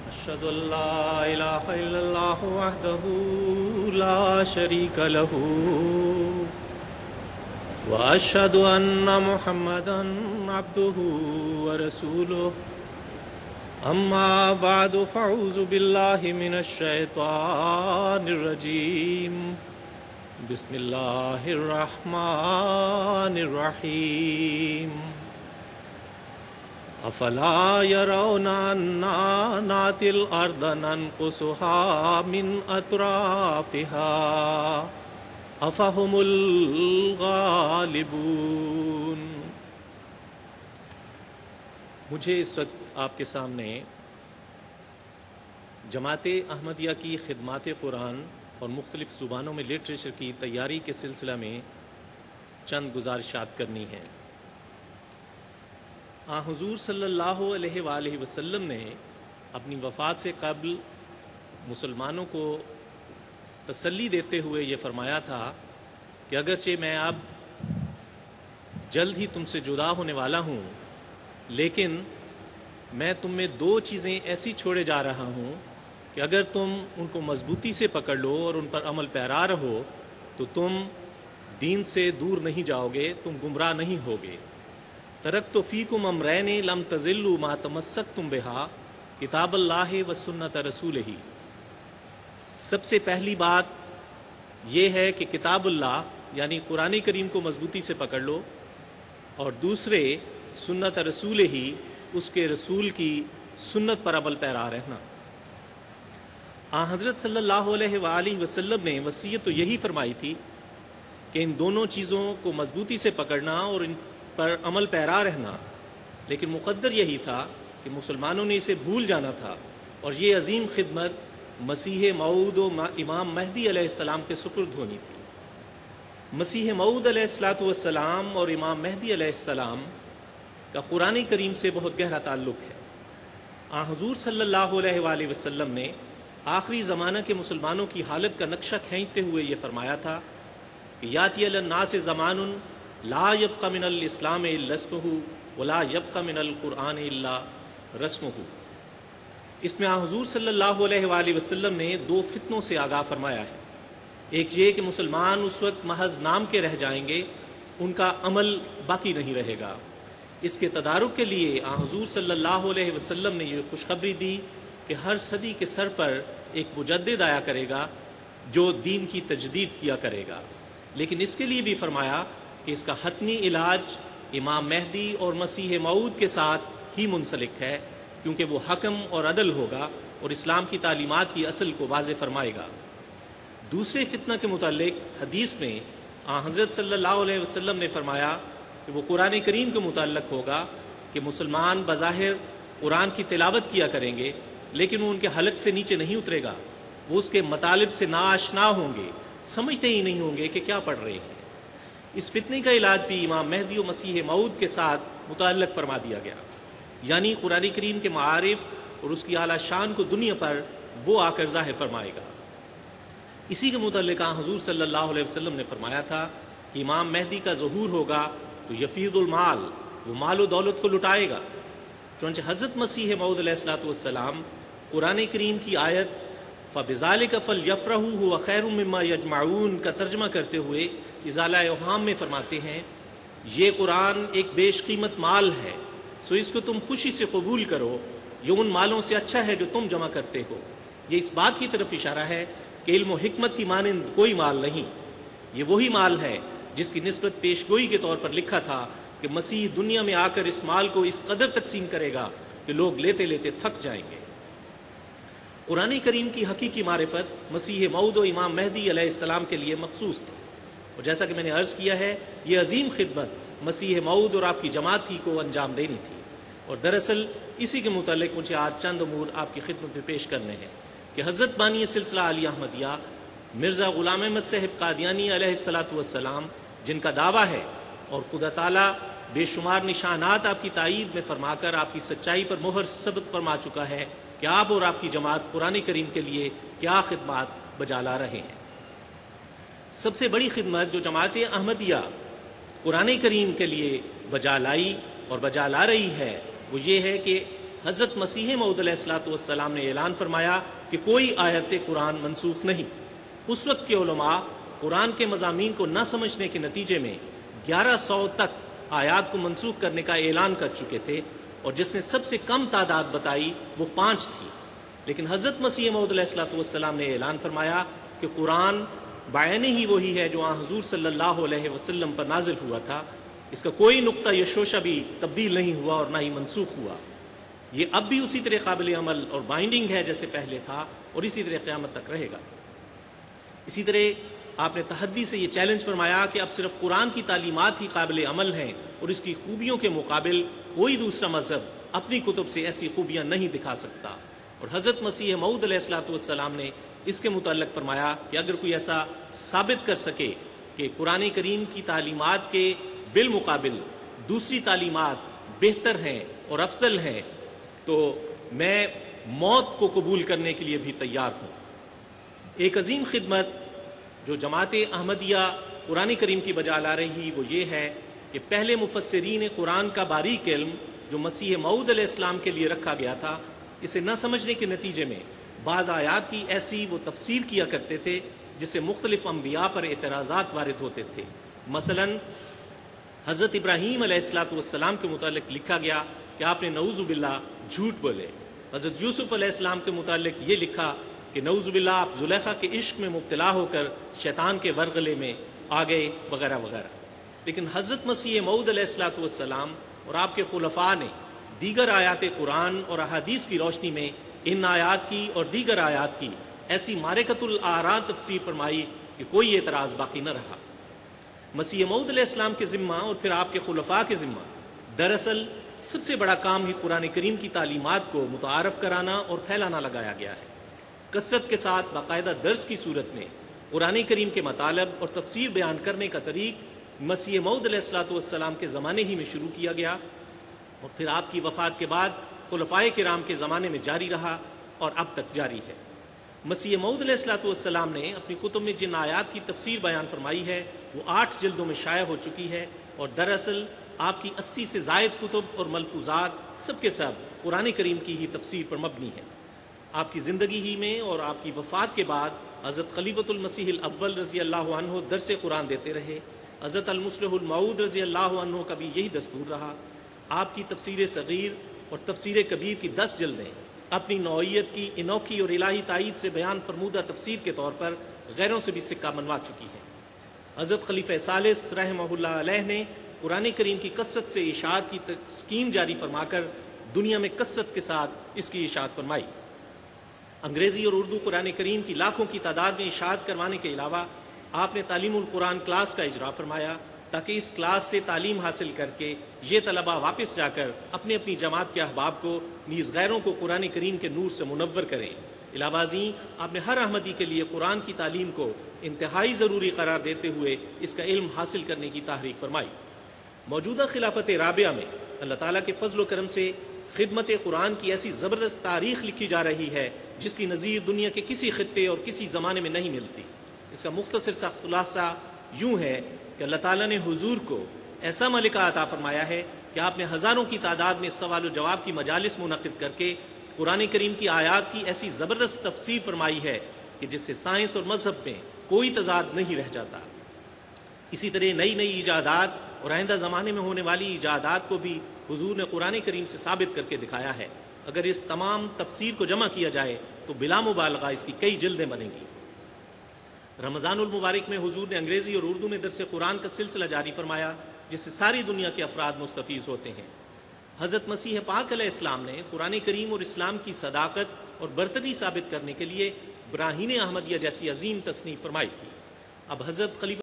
أشهد أن لا إله إلا الله وحده لا شريك له وأشهد أن محمدا عبده ورسوله أما بعد فأعوذ بالله من الشيطان الرجيم بسم الله الرحمن الرحيم افلا يرون أنا نأتي الأرض ننقصها من أطرافها افهم الغالبون۔ مجھے اس وقت آپ کے سامنے جماعت احمدیہ کی خدمات قرآن اور مختلف زبانوں میں لٹریچر کی تیاری کے سلسلہ میں چند گزارشات کرنی ہیں۔ حضور صلی اللہ علیہ وآلہ وسلم نے اپنی وفات سے قبل مسلمانوں کو تسلی دیتے ہوئے یہ فرمایا تھا کہ اگرچہ میں اب جلد ہی تم سے جدا ہونے والا ہوں، لیکن میں تم میں دو چیزیں ایسی چھوڑے جا رہا ہوں کہ اگر تم ان کو مضبوطی سے پکڑ لو اور ان پر عمل پیرا رہو تو تم دین سے دور نہیں جاؤ گے، تم گمراہ نہیں ہوگے۔ ترکت فیکم امرین لم تضلوا ما تمسکتم بہا کتاب اللہ و سنت رسولہ۔ سب سے پہلی بات یہ ہے کہ کتاب اللہ یعنی قرآن کریم کو مضبوطی سے پکڑ لو، اور دوسرے سنت رسول ہی، اس کے رسول کی سنت پر عمل پیرا رہنا۔ حضرت صلی اللہ علیہ وآلہ وسلم نے وصیت تو یہی فرمائی تھی کہ ان دونوں چیزوں کو مضبوطی سے پکڑنا اور ان پر عمل پیرا رہنا، لیکن مقدر یہی تھا کہ مسلمانوں نے اسے بھول جانا تھا اور یہ عظیم خدمت مسیح موعود و امام مہدی علیہ السلام کے سپرد ہونی تھی۔ مسیح موعود علیہ السلام اور امام مہدی علیہ السلام کا قرآن کریم سے بہت گہرا تعلق ہے۔ حضور صلی اللہ علیہ وآلہ وسلم نے آخری زمانہ کے مسلمانوں کی حالت کا نقشہ کھینچتے ہوئے یہ فرمایا تھا کہ یاتی علی الناس زمان لا یبقى من الاسلام الا اسمہ ولا یبقى من القرآن الا رسمہ۔ اس میں حضور صلی اللہ علیہ وآلہ وسلم نے دو فتنوں سے آگاہ فرمایا ہے۔ ایک یہ کہ مسلمان اس وقت محض نام کے رہ جائیں گے، ان کا عمل باقی نہیں رہے گا۔ اس کے تدارک کے لیے حضور صلی اللہ علیہ وسلم نے یہ خوشخبری دی کہ ہر صدی کے سر پر ایک مجدد آیا کرے گا جو دین کی تجدید کیا کرے گا، لیکن اس کے لیے بھی فرمایا کہ اس کا حتمی علاج امام مہدی اور مسیح موعود کے ساتھ ہی منسلک ہے، کیونکہ وہ حکم اور عدل ہوگا اور اسلام کی تعلیمات کی اصل کو واضح فرمائے گا۔ دوسرے فتنہ کے متعلق حدیث میں حضرت صلی اللہ علیہ وسلم نے فرمایا کہ وہ قرآن کریم کے متعلق ہوگا کہ مسلمان بظاہر قرآن کی تلاوت کیا کریں گے، لیکن وہ ان کے حلق سے نیچے نہیں اترے گا، وہ اس کے مطالب سے ناآشنا ہوں گے، سمجھتے ہی نہیں ہوں گے کہ کیا پڑھ رہے ہیں۔ اس فتنے کا علاج بھی امام مہدی و مسیح موعود کے ساتھ متعلق فرما دیا گیا، یعنی قرآن کریم کے معارف اور اس کی اعلیٰ شان کو دنیا پر وہ آ کر ظاہر فرمائے گا۔ اسی کے متعلق حضور صلی اللہ علیہ وسلم نے فرمایا تھا کہ امام مہدی کا ظہور ہوگا تو یفیض المال، وہ مال و دولت کو لٹائے گا۔ چنانچہ حضرت مسیح موعود علیہ السلام قرآن کریم کی آیت فَبِذَلِكَ فَلْيَفْرَحُوا هُوَ خَيْرٌ مِّمَّا يَجْمَعُونَ کا ترجمہ کرتے ہوئے ازالہ اوہام میں فرماتے ہیں، یہ قرآن ایک بیش قیمت مال ہے، سو اس کو تم خوشی سے قبول کرو، یہ ان مالوں سے اچھا ہے جو تم جمع کرتے ہو۔ یہ اس بات کی طرف اشارہ ہے کہ علم و حکمت کی مانند کوئی مال نہیں، یہ وہی مال ہے جس کی نسبت پیشگوئی کے طور پر لکھا تھا کہ مسیح دنیا میں آ کر اس مال کو اس قدر تقسیم کرے گا کہ لوگ لیتے لیتے تھک جائیں گے۔ قرآن کریم کی حقیقی معرفت مسیح موعود و امام مہدی علیہ السلام کے لیے مخصوص تھی، اور جیسا کہ میں نے عرض کیا ہے یہ عظیم خدمت مسیح موعود اور آپ کی جماعت ہی کو انجام دینی تھی، اور دراصل اسی کے متعلق مجھے آج چند امور آپ کی خدمت میں پیش کرنے ہیں کہ حضرت بانی سلسلہ علی احمدیہ مرزا غلام احمد صاحب قادیانی علیہ السلام جن کا دعویٰ ہے، اور خدا تعالیٰ بے شمار نشانات آپ کی تائید میں فرما کر آپ کی سچائی پر مہر ثبت فرما چکا ہے کہ آپ اور آپ کی جماعت قرآن کریم کے لیے کیا خدمات بجا لا رہے ہیں۔ سب سے بڑی خدمت جو جماعت احمدیہ قرآن کریم کے لیے بجا لائی اور بجا لا رہی ہے وہ یہ ہے کہ حضرت مسیح موعود علیہ الصلوۃ والسلام نے اعلان فرمایا کہ کوئی آیت قرآن منسوخ نہیں۔ اس وقت کے علماء قرآن کے مضامین کو نہ سمجھنے کے نتیجے میں 1100 تک آیات کو منسوخ کرنے کا اعلان کر چکے تھے، اور جس نے سب سے کم تعداد بتائی وہ 5 تھی۔ لیکن حضرت مسیح موعود علیہ الصلوۃ والسلام نے اعلان فرمایا کہ قرآن بعینہ ہی وہی ہے جو حضور صلی اللہ علیہ وسلم پر نازل ہوا تھا، اس کا کوئی نقطہ یا شوشہ بھی تبدیل نہیں ہوا اور نہ ہی منسوخ ہوا۔ یہ اب بھی اسی طرح قابل عمل اور بائنڈنگ ہے جیسے پہلے تھا، اور اسی طرح قیامت تک رہے گا۔ اسی طرح آپ نے تحدی سے یہ چیلنج فرمایا کہ اب صرف قرآن کی تعلیمات ہی قابل عمل ہیں، اور اس کی خوبیوں کے مقابل کوئی دوسرا مذہب اپنی کتب سے ایسی خوبیاں نہیں دکھا سکتا۔ اور حضرت مسیح موعود علیہ الصلوۃ والسلام نے اس کے متعلق فرمایا کہ اگر کوئی ایسا ثابت کر سکے کہ قرآن کریم کی تعلیمات کے بالمقابل دوسری تعلیمات بہتر ہیں اور افضل ہیں تو میں موت کو قبول کرنے کے لیے بھی تیار ہوں۔ ایک عظیم خدمت جو جماعت احمدیہ قرآن کریم کی بجا لا رہی وہ یہ ہے کہ پہلے مفسرین قرآن کا باریک علم جو مسیح موعود علیہ السلام کے لیے رکھا گیا تھا، اسے نہ سمجھنے کے نتیجے میں بعض آیات کی ایسی وہ تفسیر کیا کرتے تھے جس سے مختلف انبیاء پر اعتراضات وارد ہوتے تھے۔ مثلا حضرت ابراہیم علیہ الصلوۃ والسلام کے متعلق لکھا گیا کہ آپ نے نعوذ باللہ جھوٹ بولے۔ حضرت یوسف علیہ السلام کے متعلق یہ لکھا کہ نعوذ باللہ آپ زلیخا کے عشق میں مبتلا ہو کر شیطان کے ورغلے میں آ گئے، وغیرہ وغیرہ۔ لیکن حضرت مسیح موعود علیہ الصلوۃ والسلام اور آپ کے خلفاء نے دیگر آیات قرآن اور احادیث کی روشنی میں ان آیات کی اور دیگر آیات کی ایسی معرکۃ الآراء تفسیر فرمائی کہ کوئی اعتراض باقی نہ رہا۔ مسیح موعود علیہ السلام کے ذمہ اور پھر آپ کے خلفاء کے ذمہ دراصل سب سے بڑا کام ہی قرآن کریم کی تعلیمات کو متعارف کرانا اور پھیلانا لگایا گیا ہے۔ کثرت کے ساتھ باقاعدہ درس کی صورت میں قرآن کریم کے مطالب اور تفسیر بیان کرنے کا طریق مسیح موعود علیہ الصلوۃ والسلام کے زمانے ہی میں شروع کیا گیا، اور پھر آپ کی وفات کے بعد خلفائے کرام کے زمانے میں جاری رہا اور اب تک جاری ہے۔ مسیح موعود علیہ الصلوۃ والسلام نے اپنی کتب میں جن آیات کی تفسیر بیان فرمائی ہے وہ 8 جلدوں میں شائع ہو چکی ہے، اور دراصل آپ کی 80 سے زائد کتب اور ملفوظات سب کے سب قرآن کریم کی ہی تفسیر پر مبنی ہیں۔ آپ کی زندگی ہی میں اور آپ کی وفات کے بعد حضرت خلیفۃ المسیح الاول رضی اللہ عنہ درس قرآن دیتے رہے۔ حضرت المصلح الموعود رضی اللہ عنہ کا بھی یہی دستور رہا۔ آپ کی تفسیر صغیر اور تفسیر کبیر کی 10 جلدیں اپنی نوعیت کی انوکھی اور الہی تائید سے بیان فرمودہ تفسیر کے طور پر غیروں سے بھی سکہ منوا چکی ہے۔ حضرت خلیفہ ثالث رحمہ اللہ علیہ نے قرآن کریم کی کثرت سے اشاعت کی اسکیم جاری فرما کر دنیا میں کثرت کے ساتھ اس کی اشاعت فرمائی۔ انگریزی اور اردو قرآن کریم کی لاکھوں کی تعداد میں اشاعت کروانے کے علاوہ آپ نے تعلیم القرآن کلاس کا اجرا فرمایا تاکہ اس کلاس سے تعلیم حاصل کر کے یہ طلبہ واپس جا کر اپنی اپنی جماعت کے احباب کو نیز غیروں کو قرآن کریم کے نور سے منور کریں۔ علاوہ ازیں آپ نے ہر احمدی کے لیے قرآن کی تعلیم کو انتہائی ضروری قرار دیتے ہوئے اس کا علم حاصل کرنے کی تحریک فرمائی۔ موجودہ خلافت رابعہ میں اللہ تعالیٰ کے فضل و کرم سے خدمت قرآن کی ایسی زبردست تاریخ لکھی جا رہی ہے جس کی نظیر دنیا کے کسی خطے اور کسی زمانے میں نہیں ملتی۔ اس کا مختصر سا خلاصہ یوں ہے کہ اللہ تعالیٰ نے حضور کو ایسا ملکہ عطا فرمایا ہے کہ آپ نے ہزاروں کی تعداد میں سوال و جواب کی مجالس منعقد کر کے قرآن کریم کی آیات کی ایسی زبردست تفسیر فرمائی ہے کہ جس سے سائنس اور مذہب میں کوئی تضاد نہیں رہ جاتا۔ اسی طرح نئی نئی ایجادات اور آئندہ زمانے میں ہونے والی ایجادات کو بھی حضور نے قرآن کریم سے ثابت کر کے دکھایا ہے۔ اگر اس تمام تفسیر کو جمع کیا جائے تو بلا مبالغہ اس کی کئی جلدیں بنیں گی۔ رمضان المبارک میں حضور نے انگریزی اور اردو میں درس قرآن کا سلسلہ جاری فرمایا جس سے ساری دنیا کے افراد مستفیض ہوتے ہیں۔ حضرت مسیح پاک علیہ السلام نے قرآن کریم اور اسلام کی صداقت اور برتری ثابت کرنے کے لیے براہین احمدیہ جیسی عظیم تصنیف فرمائی تھی۔ اب حضرت خلیفہ